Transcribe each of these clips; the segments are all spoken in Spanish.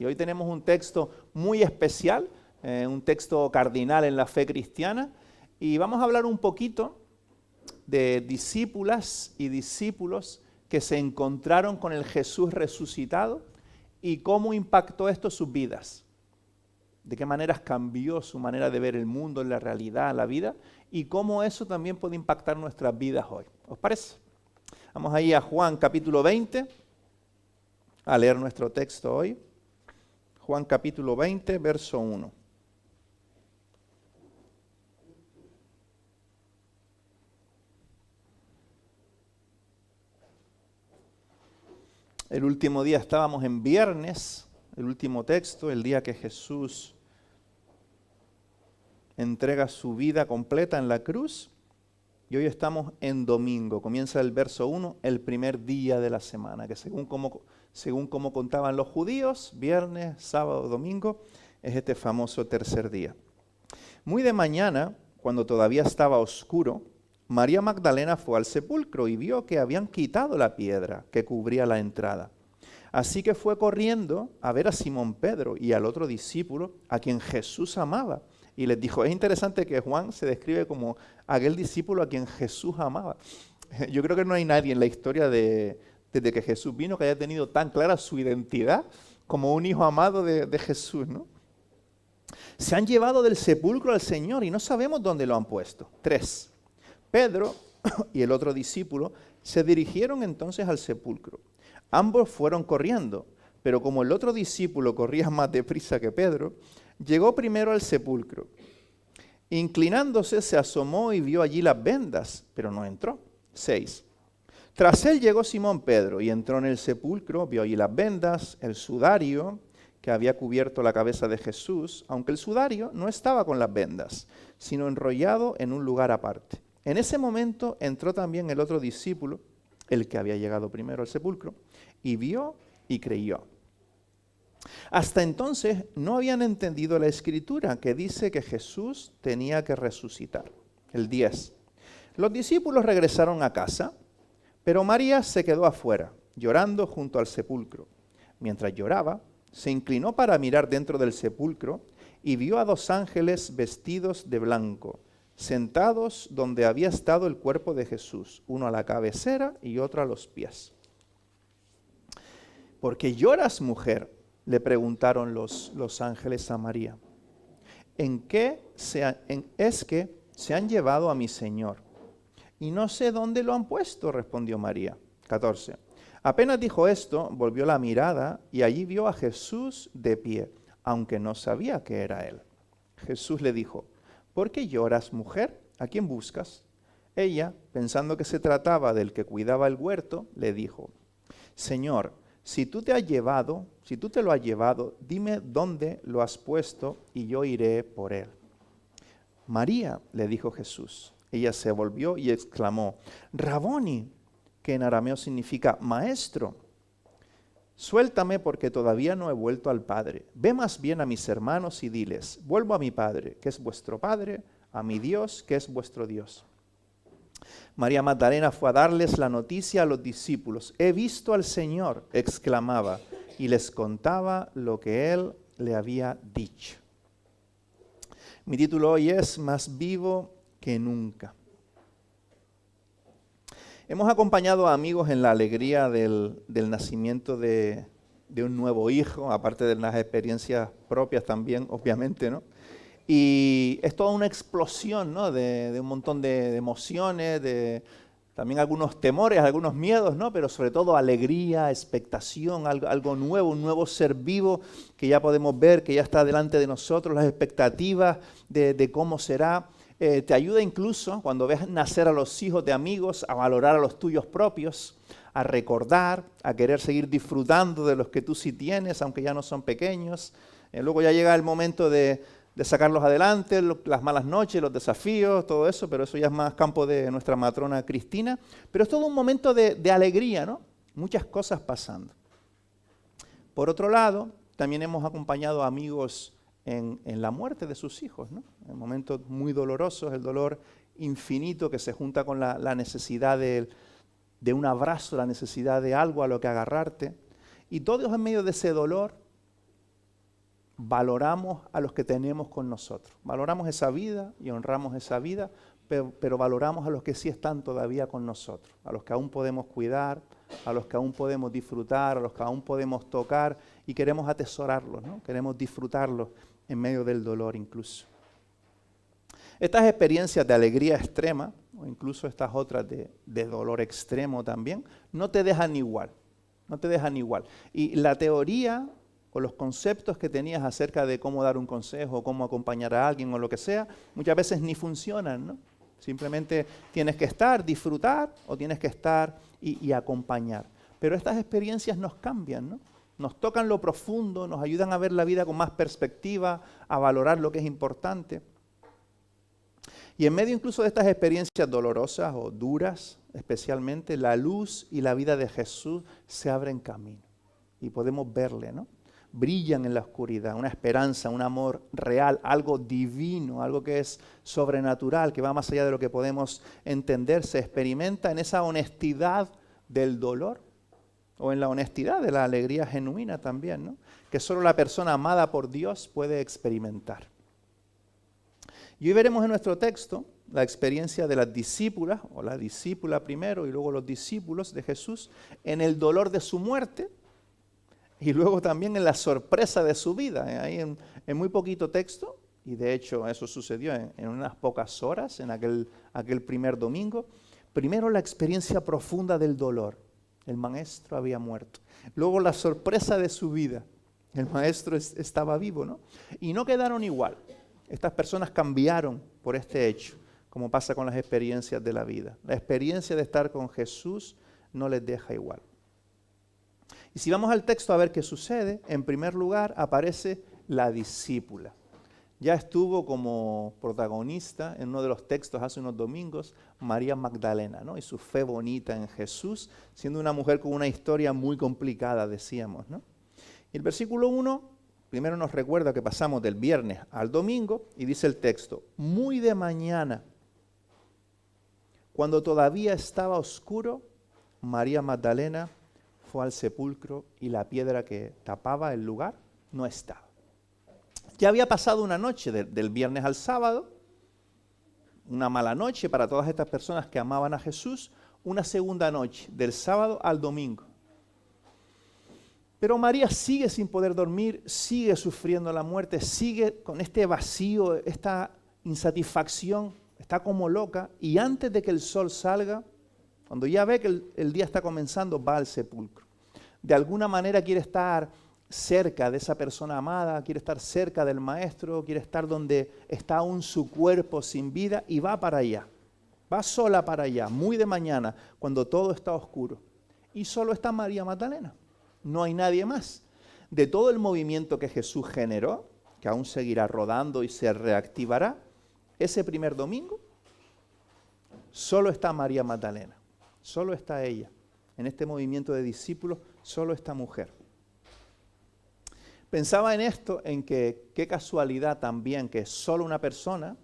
Y hoy tenemos un texto muy especial, un texto cardinal en la fe cristiana, y vamos a hablar un poquito de discípulas y discípulos que se encontraron con el Jesús resucitado y cómo impactó esto sus vidas. De qué maneras cambió su manera de ver el mundo, la realidad, la vida, y cómo eso también puede impactar nuestras vidas hoy. ¿Os parece? Vamos ahí a Juan capítulo 20, a leer nuestro texto hoy. Juan capítulo 20, verso 1. El último día estábamos en viernes, el último texto, el día que Jesús entrega su vida completa en la cruz. Y hoy estamos en domingo, comienza el verso 1, el primer día de la semana, que según como contaban los judíos, viernes, sábado, domingo, es este famoso tercer día. Muy de mañana, cuando todavía estaba oscuro, María Magdalena fue al sepulcro y vio que habían quitado la piedra que cubría la entrada. Así que fue corriendo a ver a Simón Pedro y al otro discípulo a quien Jesús amaba. Y les dijo, es interesante que Juan se describe como aquel discípulo a quien Jesús amaba. Yo creo que no hay nadie en la historia desde que Jesús vino que haya tenido tan clara su identidad como un hijo amado de Jesús, ¿no? Se han llevado del sepulcro al Señor y no sabemos dónde lo han puesto. 3. Pedro y el otro discípulo se dirigieron entonces al sepulcro. Ambos fueron corriendo, pero como el otro discípulo corría más deprisa que Pedro, llegó primero al sepulcro. Inclinándose se asomó y vio allí las vendas, pero no entró. 6. Tras él llegó Simón Pedro y entró en el sepulcro, vio allí las vendas, el sudario que había cubierto la cabeza de Jesús, aunque el sudario no estaba con las vendas, sino enrollado en un lugar aparte. En ese momento entró también el otro discípulo, el que había llegado primero al sepulcro, y vio y creyó. Hasta entonces no habían entendido la escritura que dice que Jesús tenía que resucitar. El 10. Los discípulos regresaron a casa, pero María se quedó afuera, llorando junto al sepulcro. Mientras lloraba, se inclinó para mirar dentro del sepulcro y vio a 2 ángeles vestidos de blanco, sentados donde había estado el cuerpo de Jesús, uno a la cabecera y otro a los pies. ¿Por qué lloras, mujer?, le preguntaron los ángeles a María. Es que se han llevado a mi Señor, y no sé dónde lo han puesto, respondió María. 14. Apenas dijo esto, volvió la mirada y allí vio a Jesús de pie, aunque no sabía que era él. Jesús le dijo, ¿por qué lloras, mujer? ¿A quién buscas? Ella, pensando que se trataba del que cuidaba el huerto, le dijo, Señor, si tú te lo has llevado, dime dónde lo has puesto y yo iré por él. María, le dijo Jesús. Ella se volvió y exclamó, Raboni, que en arameo significa maestro. Suéltame porque todavía no he vuelto al Padre. Ve más bien a mis hermanos y diles, vuelvo a mi Padre, que es vuestro Padre, a mi Dios, que es vuestro Dios. María Magdalena fue a darles la noticia a los discípulos. He visto al Señor, exclamaba, y les contaba lo que Él le había dicho. Mi título hoy es Más vivo que nunca. Hemos acompañado a amigos en la alegría del nacimiento de un nuevo hijo, aparte de las experiencias propias también, obviamente, ¿no? Y es toda una explosión, ¿no? de un montón de emociones, también algunos temores, algunos miedos, ¿no? Pero sobre todo alegría, expectación, algo nuevo, un nuevo ser vivo que ya podemos ver, que ya está delante de nosotros, las expectativas de cómo será. Te ayuda incluso cuando ves nacer a los hijos de amigos a valorar a los tuyos propios, a recordar, a querer seguir disfrutando de los que tú sí tienes, aunque ya no son pequeños. Luego ya llega el momento de sacarlos adelante, las malas noches, los desafíos, todo eso, pero eso ya es más campo de nuestra matrona Cristina. Pero es todo un momento de alegría, ¿no? Muchas cosas pasando. Por otro lado, también hemos acompañado a amigos en la muerte de sus hijos, ¿no? En momentos muy dolorosos, el dolor infinito que se junta con la necesidad de un abrazo, la necesidad de algo a lo que agarrarte. Y todos en medio de ese dolor, valoramos a los que tenemos con nosotros. Valoramos esa vida y honramos esa vida, pero valoramos a los que sí están todavía con nosotros, a los que aún podemos cuidar, a los que aún podemos disfrutar, a los que aún podemos tocar y queremos atesorarlos, ¿no? Queremos disfrutarlos en medio del dolor incluso. Estas experiencias de alegría extrema, o incluso estas otras de dolor extremo también, no te dejan igual, no te dejan igual. Y la teoría o los conceptos que tenías acerca de cómo dar un consejo, cómo acompañar a alguien o lo que sea, muchas veces ni funcionan, ¿no? Simplemente tienes que estar, disfrutar, o tienes que estar y acompañar. Pero estas experiencias nos cambian, ¿no? Nos tocan lo profundo, nos ayudan a ver la vida con más perspectiva, a valorar lo que es importante. Y en medio incluso de estas experiencias dolorosas o duras, especialmente, la luz y la vida de Jesús se abren camino. Y podemos verle, ¿no? Brillan en la oscuridad, una esperanza, un amor real, algo divino, algo que es sobrenatural, que va más allá de lo que podemos entender, se experimenta en esa honestidad del dolor o en la honestidad de la alegría genuina también, ¿no? Que solo la persona amada por Dios puede experimentar. Y hoy veremos en nuestro texto la experiencia de las discípulas, o la discípula primero y luego los discípulos de Jesús, en el dolor de su muerte, y luego también en la sorpresa de su vida. Ahí en muy poquito texto, y de hecho eso sucedió en unas pocas horas, en aquel primer domingo. Primero la experiencia profunda del dolor. El maestro había muerto. Luego la sorpresa de su vida. El maestro estaba vivo, ¿no? Y no quedaron igual. Estas personas cambiaron por este hecho, como pasa con las experiencias de la vida. La experiencia de estar con Jesús no les deja igual. Y si vamos al texto a ver qué sucede, en primer lugar aparece la discípula. Ya estuvo como protagonista en uno de los textos hace unos domingos, María Magdalena, ¿no? Y su fe bonita en Jesús, siendo una mujer con una historia muy complicada, decíamos, ¿no? Y el versículo 1, primero nos recuerda que pasamos del viernes al domingo, y dice el texto, muy de mañana, cuando todavía estaba oscuro, María Magdalena fue al sepulcro y la piedra que tapaba el lugar no estaba. Ya había pasado una noche del viernes al sábado, una mala noche para todas estas personas que amaban a Jesús, una segunda noche del sábado al domingo. Pero María sigue sin poder dormir, sigue sufriendo la muerte, sigue con este vacío, esta insatisfacción, está como loca, y antes de que el sol salga, cuando ya ve que el día está comenzando, va al sepulcro. De alguna manera quiere estar cerca de esa persona amada, quiere estar cerca del maestro, quiere estar donde está aún su cuerpo sin vida y va para allá. Va sola para allá, muy de mañana, cuando todo está oscuro. Y solo está María Magdalena. No hay nadie más. De todo el movimiento que Jesús generó, que aún seguirá rodando y se reactivará, ese primer domingo, solo está María Magdalena. Solo está ella. En este movimiento de discípulos, solo esta mujer. Pensaba en esto, en que qué casualidad también que solo una persona,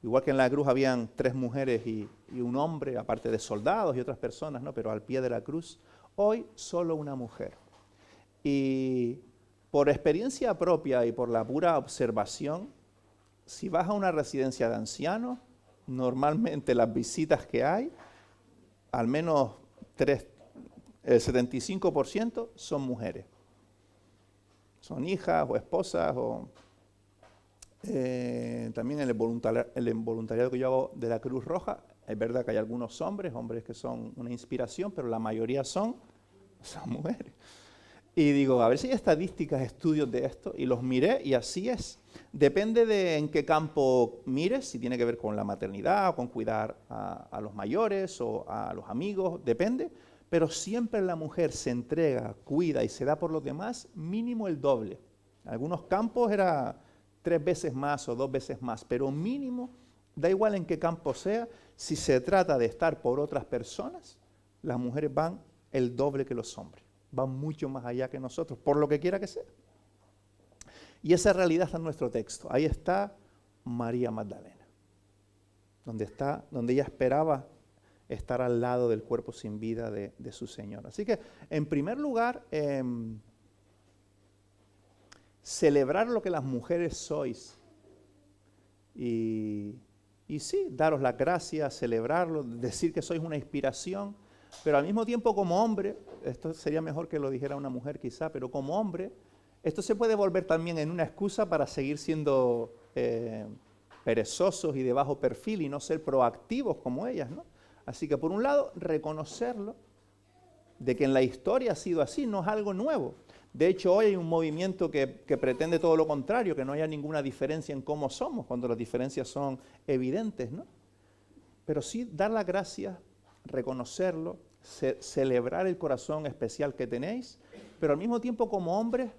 igual que en la cruz habían 3 mujeres y un hombre, aparte de soldados y otras personas, ¿no? Pero al pie de la cruz, hoy solo una mujer. Y por experiencia propia y por la pura observación, si vas a una residencia de ancianos, normalmente las visitas que hay, al menos el 75% son mujeres. Son hijas o esposas o también en el voluntariado que yo hago de la Cruz Roja, es verdad que hay algunos hombres que son una inspiración, pero la mayoría son mujeres. Y digo, a ver si hay estadísticas, estudios de esto, y los miré y así es. Depende de en qué campo mires, si tiene que ver con la maternidad o con cuidar a los mayores o a los amigos, depende. Pero siempre la mujer se entrega, cuida y se da por los demás mínimo el doble. En algunos campos era 3 veces más o 2 veces más, pero mínimo, da igual en qué campo sea, si se trata de estar por otras personas, las mujeres van el doble que los hombres. Van mucho más allá que nosotros, por lo que quiera que sea. Y esa realidad está en nuestro texto. Ahí está María Magdalena, donde ella esperaba estar al lado del cuerpo sin vida de su Señor. Así que, en primer lugar, celebrar lo que las mujeres sois. Y sí, daros las gracias, celebrarlo, decir que sois una inspiración, pero al mismo tiempo como hombre, esto sería mejor que lo dijera una mujer quizá, pero como hombre, esto se puede volver también en una excusa para seguir siendo perezosos y de bajo perfil y no ser proactivos como ellas, ¿no? Así que por un lado, reconocerlo, de que en la historia ha sido así, no es algo nuevo. De hecho, hoy hay un movimiento que pretende todo lo contrario, que no haya ninguna diferencia en cómo somos, cuando las diferencias son evidentes, ¿no? Pero sí dar las gracias, reconocerlo, celebrar el corazón especial que tenéis, pero al mismo tiempo como hombres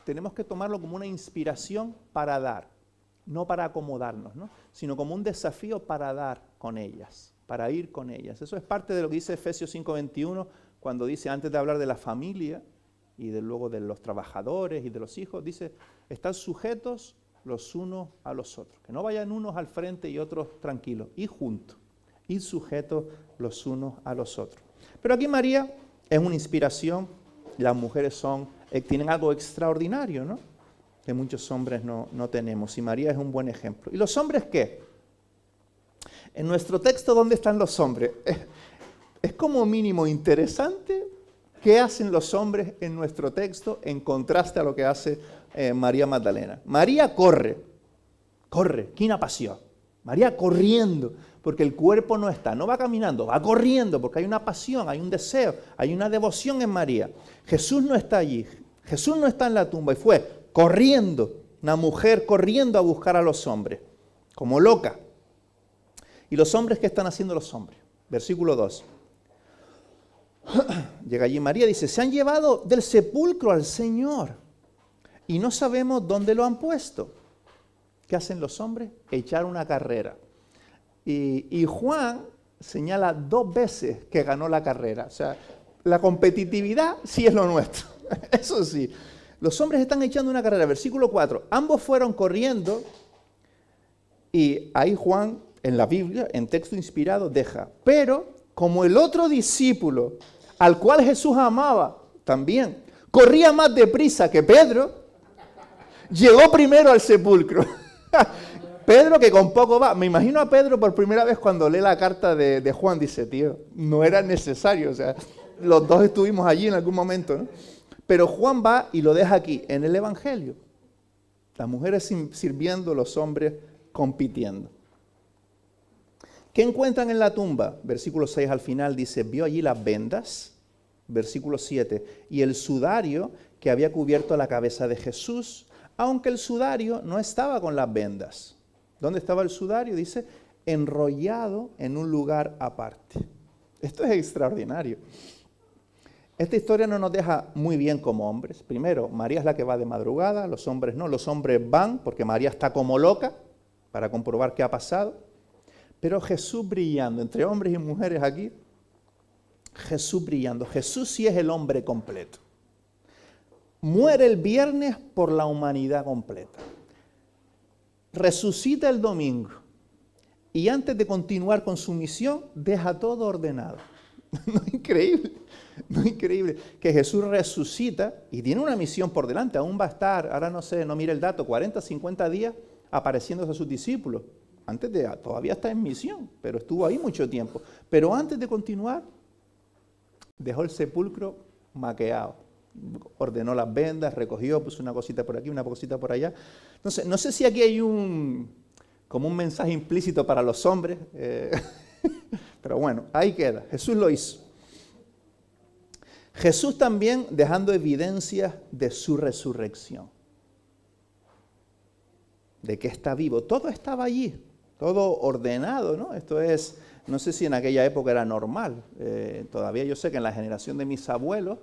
tenemos que tomarlo como una inspiración para dar, no para acomodarnos, ¿no? Sino como un desafío para dar con ellas, para ir con ellas. Eso es parte de lo que dice Efesios 5:21, cuando dice, antes de hablar de la familia, y luego de los trabajadores y de los hijos, dice, están sujetos los unos a los otros. Que no vayan unos al frente y otros tranquilos, y juntos, y sujetos los unos a los otros. Pero aquí María es una inspiración, las mujeres tienen algo extraordinario, ¿no? Que muchos hombres no tenemos, y María es un buen ejemplo. ¿Y los hombres qué? En nuestro texto, ¿dónde están los hombres? Es como mínimo interesante. ¿Qué hacen los hombres en nuestro texto en contraste a lo que hace María Magdalena? María corre, quina pasión. María corriendo, porque el cuerpo no está, no va caminando, va corriendo, porque hay una pasión, hay un deseo, hay una devoción en María. Jesús no está allí, Jesús no está en la tumba, y fue corriendo, una mujer corriendo a buscar a los hombres, como loca. ¿Y los hombres qué están haciendo los hombres? Versículo 2. Llega allí María, dice, se han llevado del sepulcro al Señor y no sabemos dónde lo han puesto. ¿Qué hacen los hombres? Echar una carrera. Y Juan señala 2 veces que ganó la carrera. O sea, la competitividad sí es lo nuestro. Eso sí. Los hombres están echando una carrera. Versículo 4. Ambos fueron corriendo y ahí Juan, en la Biblia, en texto inspirado, deja. Pero como el otro discípulo, al cual Jesús amaba también, corría más deprisa que Pedro, llegó primero al sepulcro. Pedro, que con poco va. Me imagino a Pedro por primera vez cuando lee la carta de Juan, dice, tío, no era necesario, o sea, los dos estuvimos allí en algún momento, ¿no? Pero Juan va y lo deja aquí, en el Evangelio. Las mujeres sirviendo, los hombres compitiendo. ¿Qué encuentran en la tumba? Versículo 6 al final dice, vio allí las vendas, versículo 7, y el sudario que había cubierto la cabeza de Jesús, aunque el sudario no estaba con las vendas. ¿Dónde estaba el sudario? Dice, enrollado en un lugar aparte. Esto es extraordinario. Esta historia no nos deja muy bien como hombres. Primero, María es la que va de madrugada, los hombres no. Los hombres van porque María está como loca para comprobar qué ha pasado. Pero Jesús brillando, entre hombres y mujeres aquí, Jesús brillando. Jesús sí es el hombre completo. Muere el viernes por la humanidad completa. Resucita el domingo. Y antes de continuar con su misión, deja todo ordenado. No es increíble, no es increíble que Jesús resucita y tiene una misión por delante. Aún va a estar, ahora no sé, no mire el dato, 40, 50 días apareciéndose a sus discípulos. Todavía está en misión, pero estuvo ahí mucho tiempo. Pero antes de continuar, dejó el sepulcro maqueado. Ordenó las vendas, recogió, puso una cosita por aquí, una cosita por allá. Entonces, no sé si aquí hay como un mensaje implícito para los hombres, pero bueno, ahí queda. Jesús lo hizo. Jesús también dejando evidencias de su resurrección, de que está vivo. Todo estaba allí. Todo ordenado, ¿no? Esto es, no sé si en aquella época era normal. Todavía yo sé que en la generación de mis abuelos,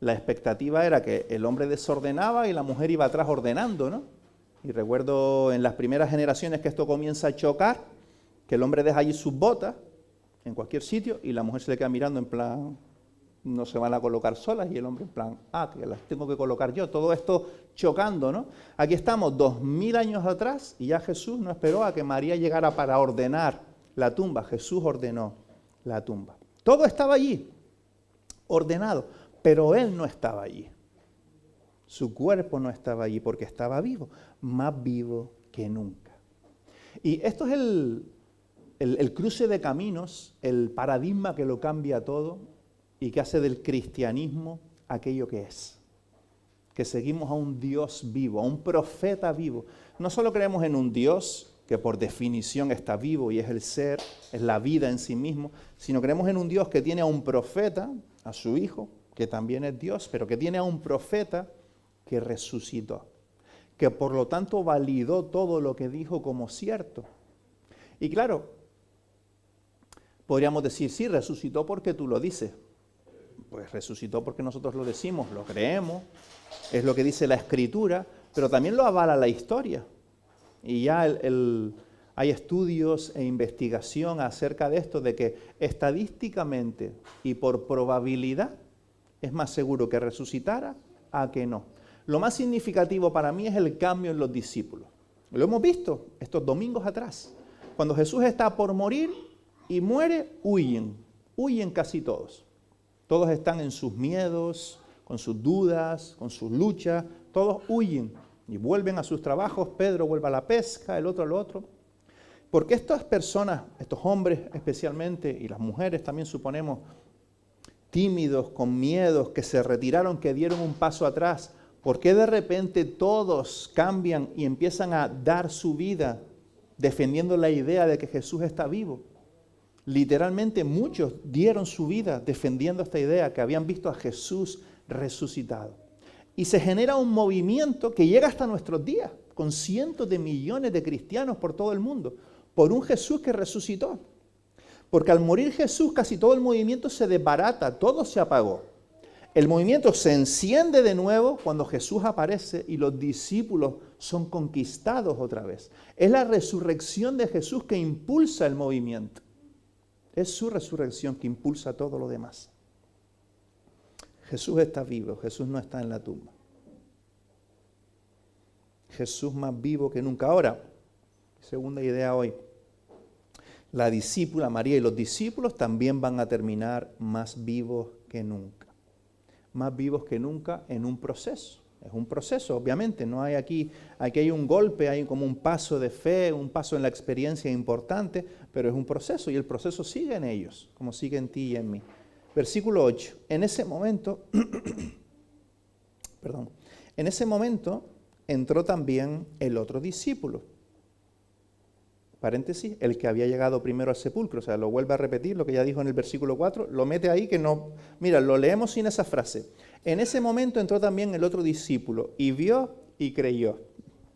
la expectativa era que el hombre desordenaba y la mujer iba atrás ordenando, ¿no? Y recuerdo en las primeras generaciones que esto comienza a chocar, que el hombre deja allí sus botas en cualquier sitio y la mujer se le queda mirando en plan, no se van a colocar solas, y el hombre en plan, que las tengo que colocar yo. Todo esto chocando, ¿no? Aquí estamos 2000 años atrás y ya Jesús no esperó a que María llegara para ordenar la tumba. Jesús ordenó la tumba. Todo estaba allí, ordenado, pero Él no estaba allí. Su cuerpo no estaba allí porque estaba vivo, más vivo que nunca. Y esto es el cruce de caminos, el paradigma que lo cambia todo y que hace del cristianismo aquello que es. Que seguimos a un Dios vivo, a un profeta vivo. No solo creemos en un Dios que por definición está vivo y es el ser, es la vida en sí mismo, sino creemos en un Dios que tiene a un profeta, a su Hijo, que también es Dios, pero que tiene a un profeta que resucitó, que por lo tanto validó todo lo que dijo como cierto. Y claro, podríamos decir, sí, resucitó porque tú lo dices. Pues resucitó porque nosotros lo decimos, lo creemos, es lo que dice la Escritura, pero también lo avala la historia. Y ya hay estudios e investigación acerca de esto, de que estadísticamente y por probabilidad es más seguro que resucitara a que no. Lo más significativo para mí es el cambio en los discípulos. Lo hemos visto estos domingos atrás. Cuando Jesús está por morir y muere, huyen casi todos. Todos están en sus miedos, con sus dudas, con sus luchas, todos huyen y vuelven a sus trabajos. Pedro vuelve a la pesca, el otro a lo otro. Porque estas personas, estos hombres especialmente, y las mujeres también suponemos, tímidos, con miedos, que se retiraron, que dieron un paso atrás, ¿por qué de repente todos cambian y empiezan a dar su vida defendiendo la idea de que Jesús está vivo? Literalmente muchos dieron su vida defendiendo esta idea, que habían visto a Jesús resucitado. Y se genera un movimiento que llega hasta nuestros días, con cientos de millones de cristianos por todo el mundo, por un Jesús que resucitó. Porque al morir Jesús casi todo el movimiento se desbarata, todo se apagó. El movimiento se enciende de nuevo cuando Jesús aparece y los discípulos son conquistados otra vez. Es la resurrección de Jesús que impulsa el movimiento. Es su resurrección que impulsa todo lo demás. Jesús está vivo, Jesús no está en la tumba. Jesús más vivo que nunca. Ahora, segunda idea hoy. La discípula María y los discípulos también van a terminar más vivos que nunca. Más vivos que nunca en un proceso. Es un proceso, obviamente. No hay aquí hay un golpe, hay como un paso de fe, un paso en la experiencia importante, pero es un proceso y el proceso sigue en ellos, como sigue en ti y en mí. Versículo 8. En ese momento, en ese momento entró también el otro discípulo. Paréntesis, el que había llegado primero al sepulcro, o sea, lo vuelve a repetir, lo que ya dijo en el versículo 4, lo mete ahí que no, mira, lo leemos sin esa frase. En ese momento entró también el otro discípulo y vio y creyó.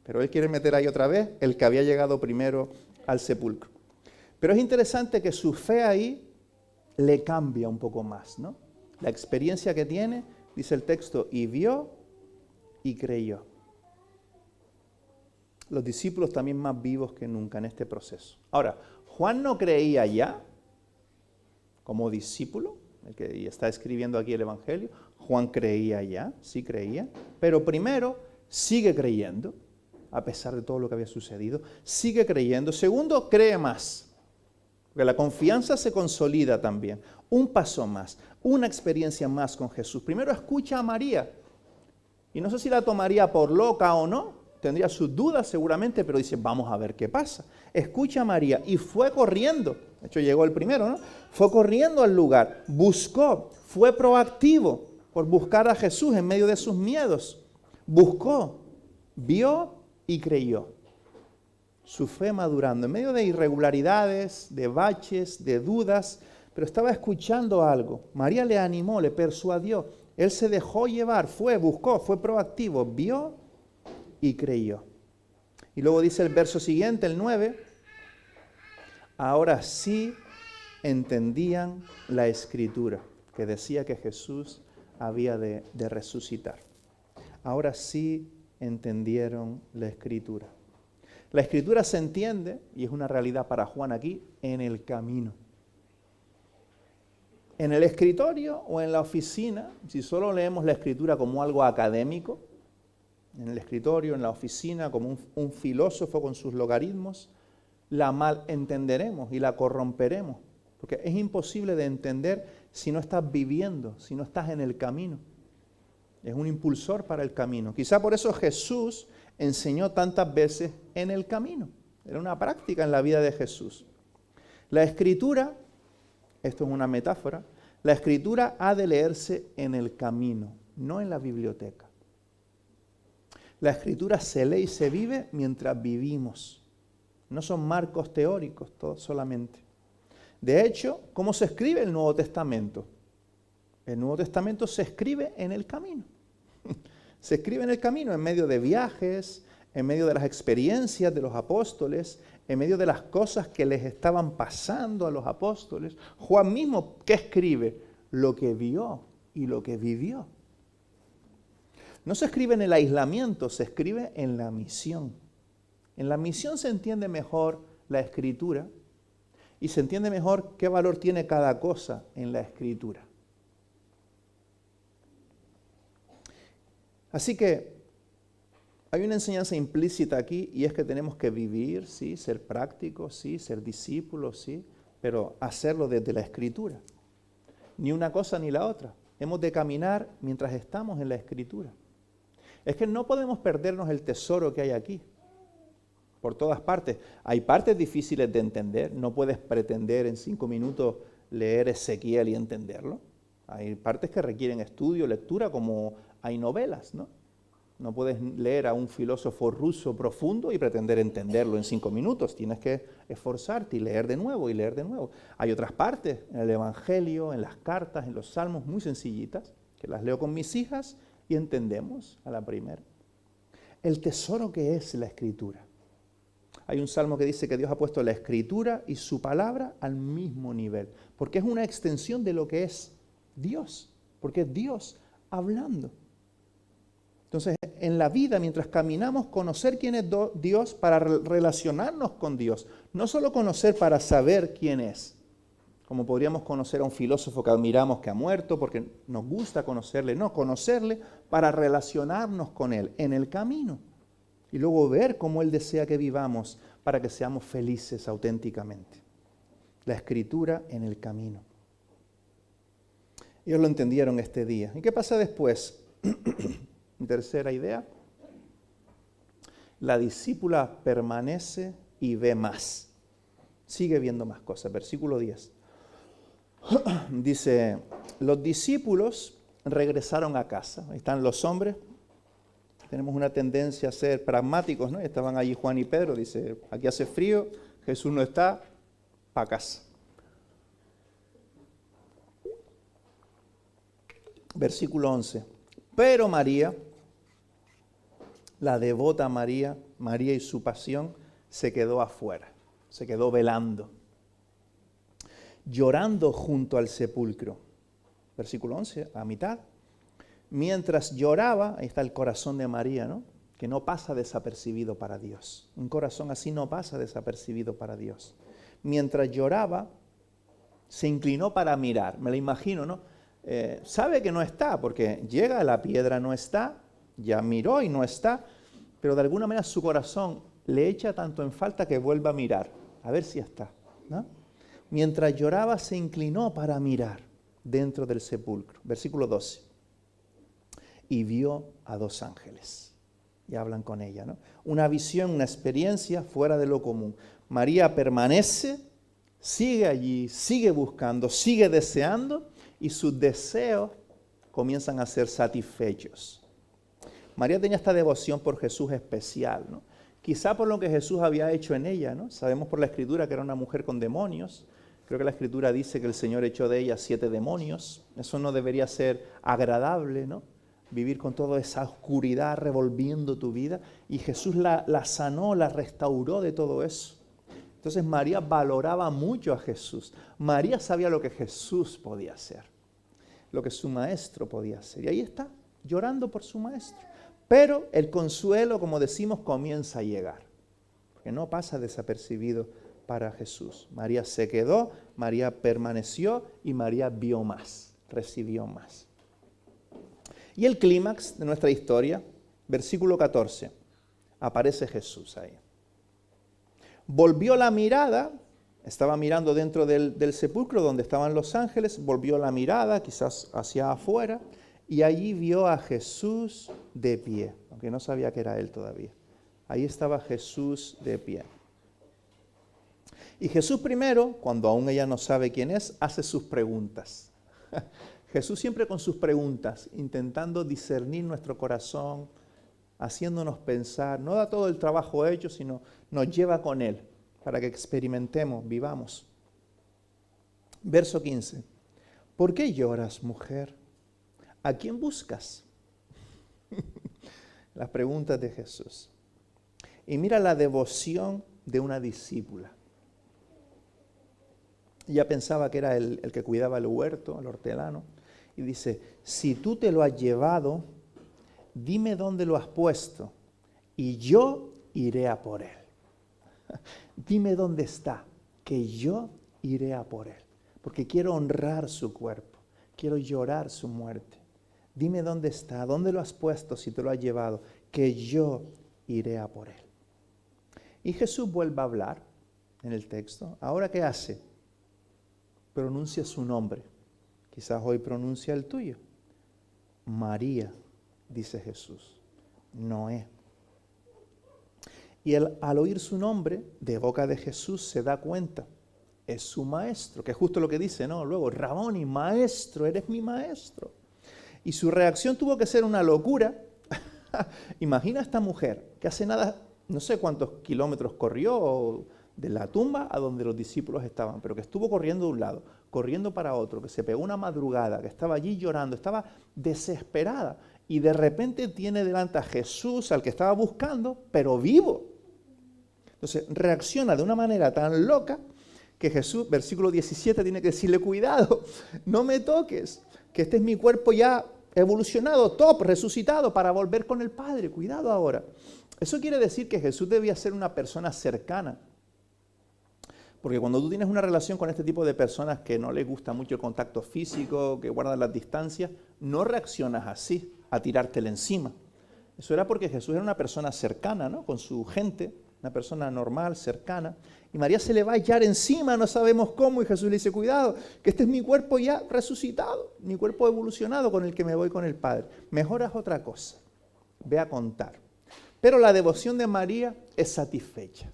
Pero él quiere meter ahí otra vez el que había llegado primero al sepulcro. Pero es interesante que su fe ahí le cambia un poco más, ¿no? La experiencia que tiene, dice el texto, y vio y creyó. Los discípulos también más vivos que nunca en este proceso. Ahora, Juan no creía ya como discípulo, el que está escribiendo aquí el Evangelio. Juan creía ya, sí creía, pero primero sigue creyendo, a pesar de todo lo que había sucedido, sigue creyendo. Segundo, cree más, porque la confianza se consolida también. Un paso más, una experiencia más con Jesús. Primero escucha a María, y no sé si la tomaría por loca o no, tendría sus dudas seguramente, pero dice, vamos a ver qué pasa. Escucha a María y fue corriendo. De hecho, llegó el primero, ¿no? Fue corriendo al lugar, buscó, fue proactivo por buscar a Jesús en medio de sus miedos. Buscó, vio y creyó. Su fe madurando en medio de irregularidades, de baches, de dudas, pero estaba escuchando algo. María le animó, le persuadió. Él se dejó llevar, fue, buscó, fue proactivo, vio y creyó. Y luego dice el verso siguiente, el 9, ahora sí entendían la Escritura, que decía que Jesús había de resucitar. Ahora sí entendieron la Escritura. La Escritura se entiende, y es una realidad para Juan aquí, en el camino. En el escritorio o en la oficina, si solo leemos la Escritura como algo académico, en el escritorio, en la oficina, como un filósofo con sus logaritmos, la malentenderemos y la corromperemos, porque es imposible de entender si no estás viviendo, si no estás en el camino. Es un impulsor para el camino. Quizá por eso Jesús enseñó tantas veces en el camino. Era una práctica en la vida de Jesús. La Escritura, esto es una metáfora, la Escritura ha de leerse en el camino, no en la biblioteca. La Escritura se lee y se vive mientras vivimos. No son marcos teóricos solamente. De hecho, ¿cómo se escribe el Nuevo Testamento? El Nuevo Testamento se escribe en el camino. Se escribe en el camino, en medio de viajes, en medio de las experiencias de los apóstoles, en medio de las cosas que les estaban pasando a los apóstoles. Juan mismo, ¿qué escribe? Lo que vio y lo que vivió. No se escribe en el aislamiento, se escribe en la misión. En la misión se entiende mejor la Escritura y se entiende mejor qué valor tiene cada cosa en la Escritura. Así que hay una enseñanza implícita aquí y es que tenemos que vivir, sí, ser prácticos, sí, ser discípulos, sí, pero hacerlo desde la Escritura. Ni una cosa ni la otra. Hemos de caminar mientras estamos en la Escritura. Es que no podemos perdernos el tesoro que hay aquí. Por todas partes. Hay partes difíciles de entender. No puedes pretender en 5 minutos leer Ezequiel y entenderlo. Hay partes que requieren estudio, lectura, como hay novelas, ¿no? No puedes leer a un filósofo ruso profundo y pretender entenderlo en 5 minutos. Tienes que esforzarte y leer de nuevo y leer de nuevo. Hay otras partes en el Evangelio, en las cartas, en los salmos muy sencillitas, que las leo con mis hijas y entendemos a la primera. El tesoro que es la Escritura. Hay un salmo que dice que Dios ha puesto la Escritura y su palabra al mismo nivel, porque es una extensión de lo que es Dios, porque es Dios hablando. Entonces, en la vida, mientras caminamos, conocer quién es Dios para relacionarnos con Dios. No solo conocer para saber quién es, como podríamos conocer a un filósofo que admiramos que ha muerto porque nos gusta conocerle. No, conocerle para relacionarnos con Él en el camino. Y luego ver cómo Él desea que vivamos para que seamos felices auténticamente. La Escritura en el camino. Ellos lo entendieron este día. ¿Y qué pasa después? Mi tercera idea. La discípula permanece y ve más. Sigue viendo más cosas. Versículo 10. Dice, los discípulos regresaron a casa. Ahí están los hombres. Tenemos una tendencia a ser pragmáticos, ¿no? Estaban allí Juan y Pedro. Dice, aquí hace frío, Jesús no está, para casa. Versículo 11. Pero María, la devota María y su pasión, se quedó afuera, se quedó velando, llorando junto al sepulcro. Versículo 11, a mitad. Mientras lloraba, ahí está el corazón de María, ¿no? Que no pasa desapercibido para Dios. Un corazón así no pasa desapercibido para Dios. Mientras lloraba, se inclinó para mirar. Me lo imagino, ¿no? Sabe que no está, porque llega, la piedra no está, ya miró y no está, pero de alguna manera su corazón le echa tanto en falta que vuelve a mirar, a ver si está, ¿no? Mientras lloraba, se inclinó para mirar dentro del sepulcro. Versículo 12. Y vio a 2 ángeles. Y hablan con ella, ¿no? Una visión, una experiencia fuera de lo común. María permanece, sigue allí, sigue buscando, sigue deseando, y sus deseos comienzan a ser satisfechos. María tenía esta devoción por Jesús especial, ¿no? Quizá por lo que Jesús había hecho en ella, ¿no? Sabemos por la Escritura que era una mujer con demonios. Creo que la Escritura dice que el Señor echó de ella 7 demonios. Eso no debería ser agradable, ¿no? Vivir con toda esa oscuridad revolviendo tu vida. Y Jesús la sanó, la restauró de todo eso. Entonces María valoraba mucho a Jesús. María sabía lo que Jesús podía hacer, lo que su maestro podía hacer. Y ahí está, llorando por su maestro. Pero el consuelo, como decimos, comienza a llegar, porque no pasa desapercibido para Jesús. María se quedó, María permaneció y María vio más, recibió más. Y el clímax de nuestra historia, versículo 14, aparece Jesús ahí. Volvió la mirada, estaba mirando dentro del sepulcro donde estaban los ángeles, volvió la mirada quizás hacia afuera y allí vio a Jesús de pie, aunque no sabía que era él todavía. Ahí estaba Jesús de pie. Y Jesús primero, cuando aún ella no sabe quién es, hace sus preguntas. Jesús siempre con sus preguntas, intentando discernir nuestro corazón, haciéndonos pensar, no da todo el trabajo hecho, sino nos lleva con Él para que experimentemos, vivamos. Verso 15. ¿Por qué lloras, mujer? ¿A quién buscas? Las preguntas de Jesús. Y mira la devoción de una discípula. Ella pensaba que era el que cuidaba el huerto, el hortelano. Y dice, si tú te lo has llevado, dime dónde lo has puesto y yo iré a por él. Dime dónde está, que yo iré a por él. Porque quiero honrar su cuerpo, quiero llorar su muerte. Dime dónde está, dónde lo has puesto si te lo has llevado, que yo iré a por él. Y Jesús vuelve a hablar en el texto. ¿Ahora qué hace? Pronuncia su nombre. Quizás hoy pronuncia el tuyo. María, dice Jesús. Noé. Y él, al oír su nombre, de boca de Jesús, se da cuenta. Es su maestro, que es justo lo que dice, ¿no? Luego, Raboni, maestro, eres mi maestro. Y su reacción tuvo que ser una locura. Imagina a esta mujer que hace nada, no sé cuántos kilómetros corrió de la tumba a donde los discípulos estaban, pero que estuvo corriendo de un lado, corriendo para otro, que se pegó una madrugada, que estaba allí llorando, estaba desesperada. Y de repente tiene delante a Jesús, al que estaba buscando, pero vivo. Entonces reacciona de una manera tan loca que Jesús, versículo 17, tiene que decirle, cuidado, no me toques, que este es mi cuerpo ya evolucionado, top, resucitado, para volver con el Padre, cuidado ahora. Eso quiere decir que Jesús debía ser una persona cercana. Porque cuando tú tienes una relación con este tipo de personas que no les gusta mucho el contacto físico, que guardan las distancias, no reaccionas así, a tirártele encima. Eso era porque Jesús era una persona cercana, ¿no? Con su gente, una persona normal, cercana. Y María se le va a echar encima, no sabemos cómo, y Jesús le dice, cuidado, que este es mi cuerpo ya resucitado, mi cuerpo evolucionado con el que me voy con el Padre. Mejor haz otra cosa, ve a contar. Pero la devoción de María es satisfecha.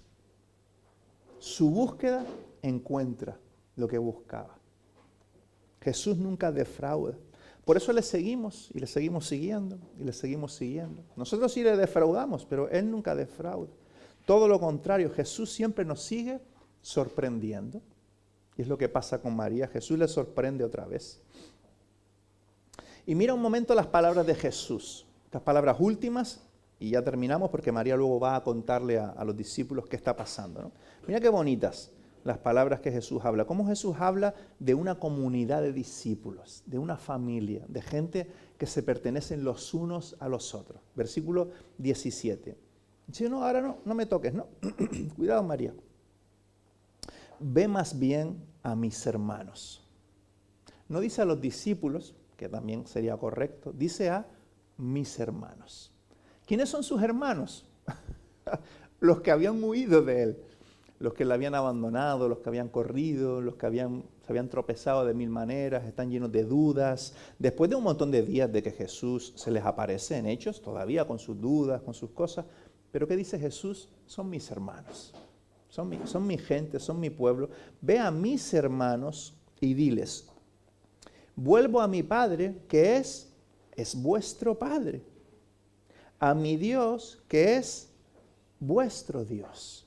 Su búsqueda encuentra lo que buscaba. Jesús nunca defrauda. Por eso le seguimos y le seguimos siguiendo y le seguimos siguiendo. Nosotros sí le defraudamos, pero Él nunca defrauda. Todo lo contrario, Jesús siempre nos sigue sorprendiendo. Y es lo que pasa con María. Jesús le sorprende otra vez. Y mira un momento las palabras de Jesús. Estas palabras últimas, y ya terminamos porque María luego va a contarle a los discípulos qué está pasando, ¿no? Mira qué bonitas las palabras que Jesús habla. Cómo Jesús habla de una comunidad de discípulos, de una familia, de gente que se pertenecen los unos a los otros. Versículo 17. Dice, no, ahora no me toques, no. Cuidado, María. Ve más bien a mis hermanos. No dice a los discípulos, que también sería correcto, dice a mis hermanos. ¿Quiénes son sus hermanos? Los que habían huido de él, los que le habían abandonado, los que habían corrido, los que se habían tropezado de mil maneras, están llenos de dudas. Después de un montón de días de que Jesús se les aparece en Hechos, todavía con sus dudas, con sus cosas, pero ¿qué dice Jesús? Son mis hermanos, son mi gente, son mi pueblo. Ve a mis hermanos y diles, vuelvo a mi Padre, que es vuestro Padre, a mi Dios, que es vuestro Dios.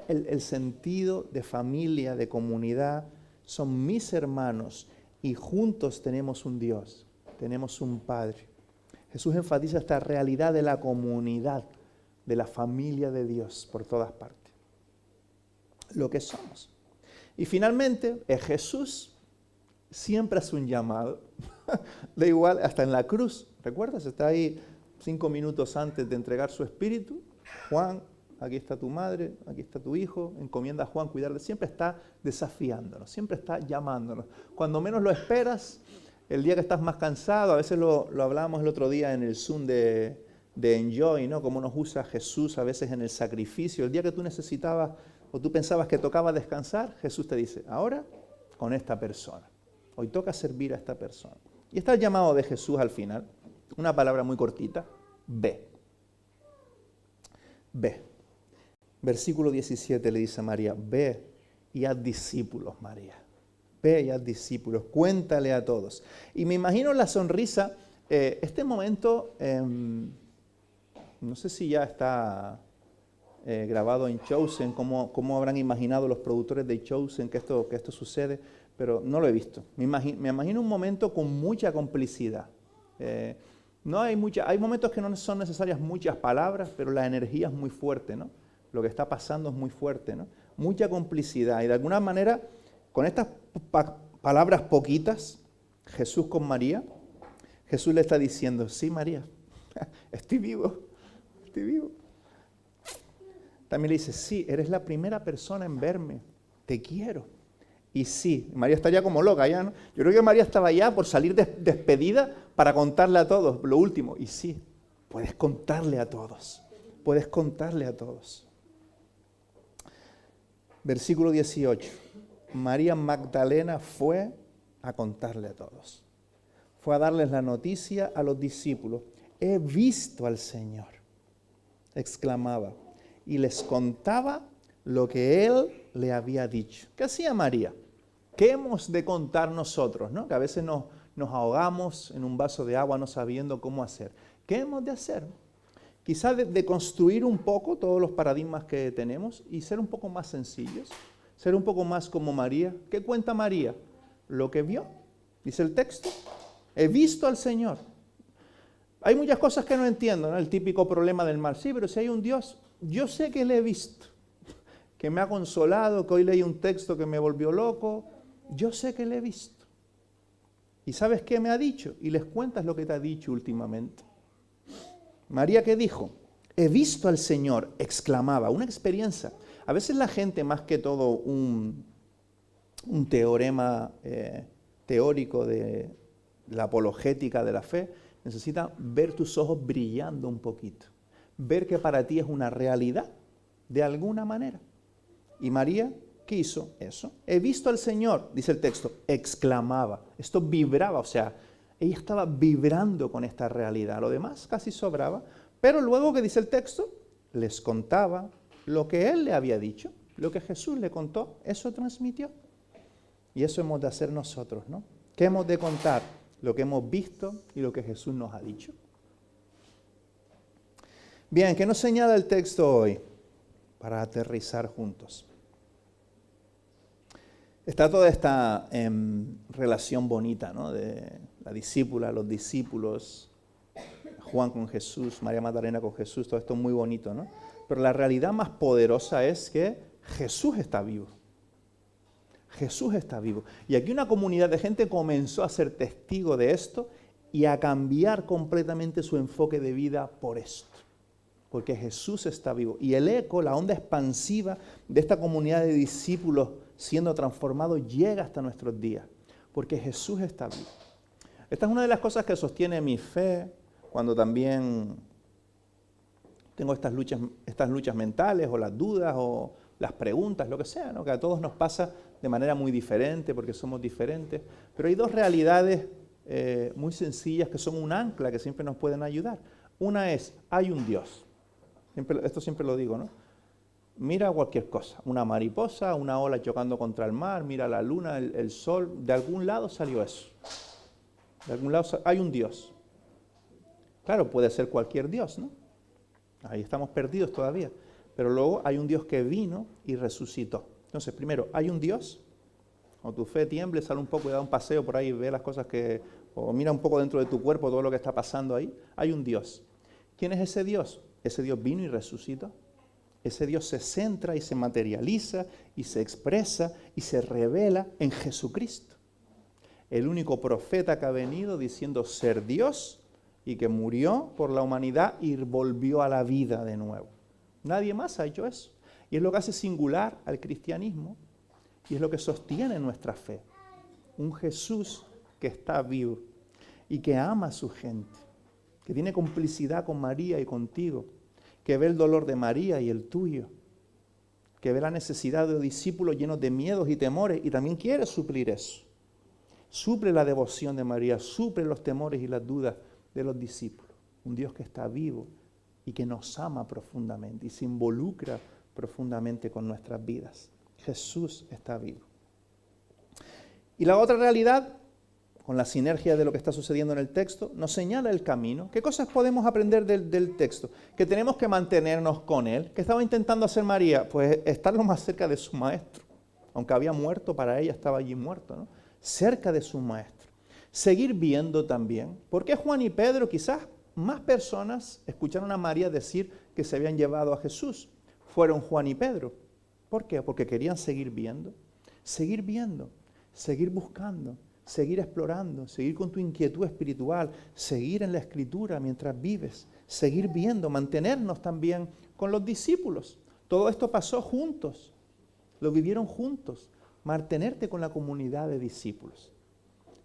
El sentido de familia, de comunidad, son mis hermanos y juntos tenemos un Dios, tenemos un Padre. Jesús enfatiza esta realidad de la comunidad, de la familia de Dios por todas partes. Lo que somos. Y finalmente, Jesús siempre hace un llamado. Da igual, hasta en la cruz. ¿Recuerdas? Está ahí 5 minutos antes de entregar su espíritu. Juan, aquí está tu madre, aquí está tu hijo. Encomienda a Juan cuidarle. Siempre está desafiándonos, siempre está llamándonos. Cuando menos lo esperas, el día que estás más cansado, a veces lo hablábamos el otro día en el Zoom de Enjoy, ¿no? Cómo nos usa Jesús a veces en el sacrificio. El día que tú necesitabas o tú pensabas que tocaba descansar, Jesús te dice, ahora con esta persona. Hoy toca servir a esta persona. Y está el llamado de Jesús al final. Una palabra muy cortita. Ve. Ve. Versículo 17 le dice a María, ve y haz discípulos, María. Ve y haz discípulos, cuéntale a todos. Y me imagino la sonrisa, este momento, no sé si ya está grabado en Chosen, cómo habrán imaginado los productores de Chosen que esto sucede, pero no lo he visto. Me imagino un momento con mucha complicidad. No hay momentos que no son necesarias muchas palabras, pero la energía es muy fuerte, ¿no? Lo que está pasando es muy fuerte, ¿no? Mucha complicidad. Y de alguna manera, con estas palabras poquitas, Jesús con María, Jesús le está diciendo, sí, María, estoy vivo. También le dice, sí, eres la primera persona en verme, te quiero. Y sí, María está ya como loca, ya, ¿no? Yo creo que María estaba ya por salir despedida para contarle a todos lo último. Y sí, puedes contarle a todos. Versículo 18. María Magdalena fue a contarle a todos. Fue a darles la noticia a los discípulos. He visto al Señor, exclamaba, y les contaba lo que Él le había dicho. ¿Qué hacía María? ¿Qué hemos de contar nosotros, ¿no? Que a veces nos ahogamos en un vaso de agua no sabiendo cómo hacer. ¿Qué hemos de hacer? Quizás de construir un poco todos los paradigmas que tenemos y ser un poco más sencillos, ser un poco más como María. ¿Qué cuenta María? Lo que vio, dice el texto. He visto al Señor. Hay muchas cosas que no entiendo, ¿no? El típico problema del mal. Sí, pero si hay un Dios, yo sé que le he visto, que me ha consolado, que hoy leí un texto que me volvió loco. Yo sé que le he visto. ¿Y sabes qué me ha dicho? Y les cuentas lo que te ha dicho últimamente. María, ¿qué dijo? He visto al Señor, exclamaba, una experiencia. A veces la gente, más que todo un teorema teórico de la apologética de la fe, necesita ver tus ojos brillando un poquito. Ver que para ti es una realidad, de alguna manera. Y María, ¿qué hizo? Eso. He visto al Señor, dice el texto, exclamaba. Esto vibraba, o sea, ella estaba vibrando con esta realidad. Lo demás casi sobraba. Pero luego, ¿qué dice el texto? Les contaba lo que Él le había dicho, lo que Jesús le contó, eso transmitió. Y eso hemos de hacer nosotros, ¿no? ¿Qué hemos de contar? Lo que hemos visto y lo que Jesús nos ha dicho. Bien, ¿qué nos señala el texto hoy? Para aterrizar juntos. Está toda esta relación bonita, ¿no? De la discípula, los discípulos, Juan con Jesús, María Magdalena con Jesús, todo esto es muy bonito, ¿no? Pero la realidad más poderosa es que Jesús está vivo. Jesús está vivo. Y aquí una comunidad de gente comenzó a ser testigo de esto y a cambiar completamente su enfoque de vida por esto. Porque Jesús está vivo. Y el eco, la onda expansiva de esta comunidad de discípulos siendo transformados llega hasta nuestros días. Porque Jesús está vivo. Esta es una de las cosas que sostiene mi fe cuando también tengo estas luchas mentales o las dudas o las preguntas, lo que sea, ¿no? Que a todos nos pasa de manera muy diferente porque somos diferentes. Pero hay dos realidades muy sencillas que son un ancla que siempre nos pueden ayudar. Una es, hay un Dios. Esto siempre lo digo, ¿no? Mira cualquier cosa, una mariposa, una ola chocando contra el mar, mira la luna, el sol, de algún lado salió eso. De algún lado hay un Dios. Claro, puede ser cualquier Dios, ¿no? Ahí estamos perdidos todavía. Pero luego hay un Dios que vino y resucitó. Entonces, primero, hay un Dios. Cuando tu fe tiemble, sale un poco y da un paseo por ahí, ve las cosas o mira un poco dentro de tu cuerpo todo lo que está pasando ahí. Hay un Dios. ¿Quién es ese Dios? Ese Dios vino y resucitó. Ese Dios se centra y se materializa y se expresa y se revela en Jesucristo. El único profeta que ha venido diciendo ser Dios y que murió por la humanidad y volvió a la vida de nuevo. Nadie más ha hecho eso. Y es lo que hace singular al cristianismo y es lo que sostiene nuestra fe. Un Jesús que está vivo y que ama a su gente, que tiene complicidad con María y contigo, que ve el dolor de María y el tuyo, que ve la necesidad de los discípulos llenos de miedos y temores y también quiere suplir eso. suple la devoción de María, suple los temores y las dudas de los discípulos. Un Dios que está vivo y que nos ama profundamente y se involucra profundamente con nuestras vidas. Jesús está vivo. Y la otra realidad, con la sinergia de lo que está sucediendo en el texto, nos señala el camino. ¿Qué cosas podemos aprender del texto? Que tenemos que mantenernos con Él. ¿Qué estaba intentando hacer María? Pues estar lo más cerca de su maestro. Aunque había muerto, para ella estaba allí muerto, ¿no? Cerca de su maestro. Seguir viendo también. ¿Por qué Juan y Pedro? Quizás más personas escucharon a María decir que se habían llevado a Jesús. Fueron Juan y Pedro. ¿Por qué? Porque querían seguir viendo, seguir buscando, seguir explorando, seguir con tu inquietud espiritual, seguir en la Escritura mientras vives, seguir viendo, mantenernos también con los discípulos. Todo esto pasó juntos, lo vivieron juntos, mantenerte con la comunidad de discípulos,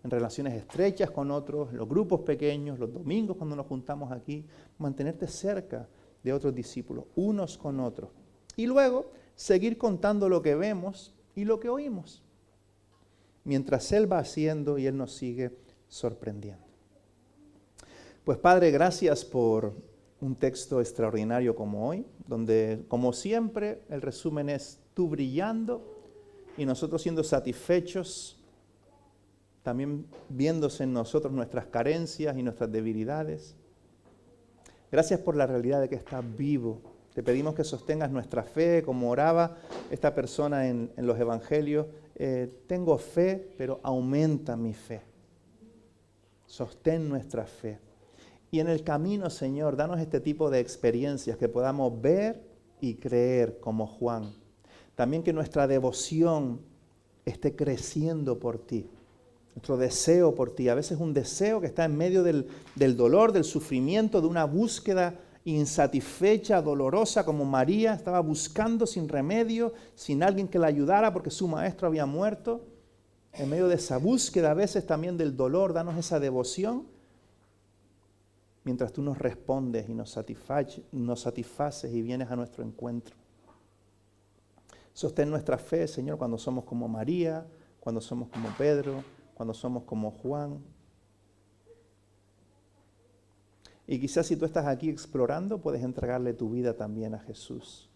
en relaciones estrechas con otros, los grupos pequeños, los domingos cuando nos juntamos aquí, mantenerte cerca de otros discípulos, unos con otros. Y luego, seguir contando lo que vemos y lo que oímos, mientras Él va haciendo y Él nos sigue sorprendiendo. Pues Padre, gracias por un texto extraordinario como hoy, donde como siempre el resumen es tú brillando y nosotros siendo satisfechos, también viéndose en nosotros nuestras carencias y nuestras debilidades. Gracias por la realidad de que estás vivo. Te pedimos que sostengas nuestra fe, como oraba esta persona en los evangelios. Tengo fe, pero aumenta mi fe. Sostén nuestra fe. Y en el camino, Señor, danos este tipo de experiencias que podamos ver y creer como Juan. También que nuestra devoción esté creciendo por ti. Nuestro deseo por ti. A veces un deseo que está en medio del dolor, del sufrimiento, de una búsqueda insatisfecha, dolorosa, como María estaba buscando sin remedio, sin alguien que la ayudara porque su maestro había muerto. En medio de esa búsqueda, a veces también del dolor, danos esa devoción, mientras tú nos respondes y nos satisfaces y vienes a nuestro encuentro. Sostén nuestra fe, Señor, cuando somos como María, cuando somos como Pedro, cuando somos como Juan. Y quizás si tú estás aquí explorando, puedes entregarle tu vida también a Jesús.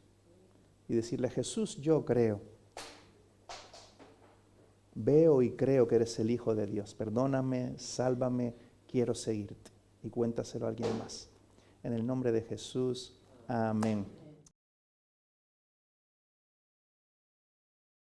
Y decirle, Jesús, yo creo. Veo y creo que eres el Hijo de Dios. Perdóname, sálvame, quiero seguirte. Y cuéntaselo a alguien más. En el nombre de Jesús, amén.